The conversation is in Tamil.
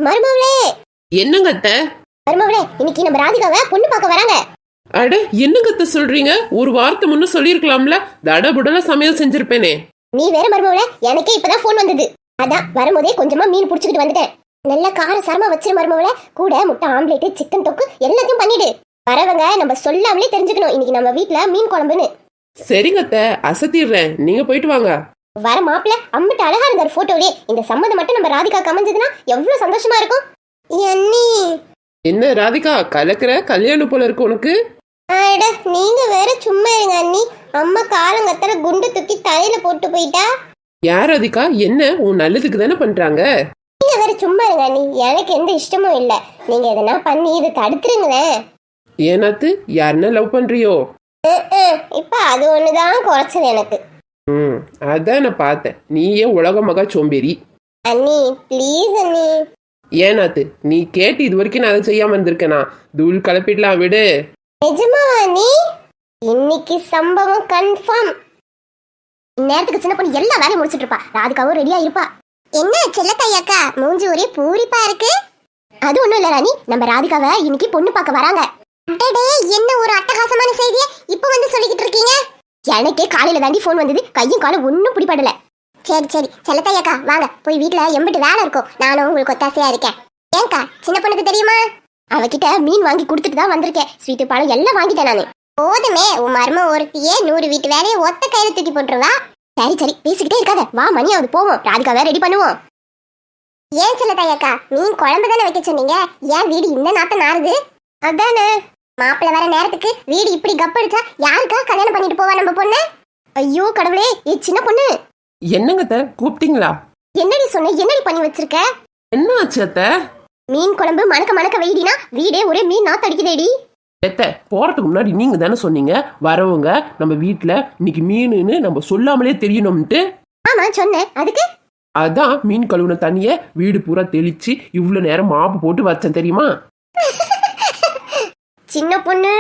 மருமவளே. என்னங்க அத்தை? மருமவளே, இன்னைக்கு நம்ம ராதிகாவை பொண்ணு பார்க்க வராங்க. அட என்னங்க அத்தை சொல்றீங்க? ஒரு வார்த்தை முன்ன சொல்லிருக்கலாம்ல. தடபுடல சமையல் செஞ்சிருப்பேனே. நீ வேற மருமவளே, எனக்கே இப்பதான் போன் வந்தது. அதான் வரும்போதே கொஞ்சமா மீன் புடிச்சுக்கிட்டு வந்துட்டேன். நல்ல கார சரமா வச்சிரு மருமவளே. கூட முட்டை ஆம்லேட், சிக்கன் தொக்கு எல்லாத்தையும் பண்ணிடு. வரவங்க நம்ம சொல்லாமலே தெரிஞ்சுக்கணும் இன்னைக்கு நம்ம வீட்ல மீன் குழம்புன்னு. சரிங்க அத்தை, அசத்திடுறேன். நீங்க போயிட்டு வாங்க. வர மாப்பிள்ள அம்பிட்டு அழகா இருந்தார் போட்டோலயே. இந்த சம்மந்தம் மட்டும் நம்ம ராதிகா அமைஞ்சதுன்னா எவ்வளவு சந்தோஷமா இருக்கும். அண்ணி. என்ன ராதிகா கலக்கிற? கல்யாணம் போல இருக்கு உனக்கு. அட நீங்க வேற சும்மா இருங்க அண்ணி. அம்மா காலங்கத்தல குண்டு தூக்கி தலையில போட்டு போயிட்டா. யார் ராதிகா? என்ன உன் நல்லதுக்கு தானே பண்றாங்க. நீங்க வேற சும்மா இருங்க அண்ணி. எனக்கு எந்த இஷ்டமும் இல்ல. நீங்க எதனா பண்ணி இதை தடுத்துருங்களேன். ஏனாத்து யாருன்னா லவ் பண்றியோ? இப்ப அது ஒண்ணுதான் குறைச்சது எனக்கு. அதான் நான் பார்த்தேன். நீயே உலக மகா சோம்பேறி. அண்ணி ப்ளீஸ் அண்ணி. ஏனாத்து நீ கேட்டு இது வரைக்கும் நான் அதை செய்யாம இருந்திருக்கேனா? தூள் கலப்பிடலாம் விடு. நிஜமா அண்ணி? இன்னைக்கு சம்பவம் கன்ஃபார்ம். இந்நேரத்துக்கு சின்ன பொண்ணு எல்லா வேலையும் முடிச்சிட்டு இருப்பா. ராதிகாவும் ரெடியா இருப்பா. என்ன செல்லத்தையாக்கா மூஞ்சி ஒரே பூரிப்பா இருக்கு? அது ஒண்ணும் இல்ல ராணி, நம்ம ராதிகாவை இன்னைக்கு பொண்ணு பார்க்க வராங்க. என்ன ஒரு அட்டகாசமான செய்தியை இப்ப வந்து சொல்லிக்கிட்டு இருக்கீங்க? எனக்கே காலையில தாண்டி போன் வந்தது. கையும் காலும் ஒன்னும் பிடிபடல. சரி சரி செல்லத்தையாக்கா வாங்க போய் வீட்டுல எம்பிட்டு வேலை இருக்கும். நானும் உங்களுக்கு ஒத்தாசையா இருக்கேன். ஏங்கா சின்ன பொண்ணுக்கு தெரியுமா? அவகிட்ட மீன் வாங்கி கொடுத்துட்டு தான் வந்திருக்கேன். ஸ்வீட்டு பழம் எல்லாம் வாங்கிட்டேன் நானு. போதுமே, உன் மரும ஒருத்தியே 100 வீட்டு வேலையை ஒத்த கையில தூக்கி போட்டுருவா. சரி சரி பேசிக்கிட்டே இருக்காத, வா மணியாவது போவோம். ராதிகாவை ரெடி பண்ணுவோம். ஏன் செல்லத்தையாக்கா மீன் குழம்பு தானே வைக்க சொன்னீங்க? ஏன் வீடு இந்த நாத்த நாறுது? அதானே மாப்பிள்ள வர நேரத்துக்கு வீடு இப்படி கப்படிச்சா யாருக்கா கல்யாணம் பண்ணிட்டு போவா நம்ம பொண்ணு? ஐயோ கடவுளே, ஏ சின்ன பொண்ணு. என்னங்க அத்தை கூப்பிட்டீங்களா? என்னடி சொன்ன? என்னடி பண்ணி வச்சிருக்க? என்ன ஆச்சு அத்தை? மீன் குழம்பு மணக்க மணக்க வெயிடினா வீடே ஒரே மீன் நாத்து அடிக்குதேடி. எத்த போறதுக்கு முன்னாடி நீங்க தானே சொன்னீங்க வரவங்க நம்ம வீட்டுல இன்னைக்கு மீனுன்னு நம்ம சொல்லாமலே தெரியணும்ட்டு. ஆமா சொன்னேன். அதுக்கு அதான் மீன் கழுவுன தண்ணிய வீடு பூரா தெளிச்சு இவ்வளவு நேரம் மாப்பு போட்டு வச்சேன் தெரியுமா? சின்ன பொண்ணு.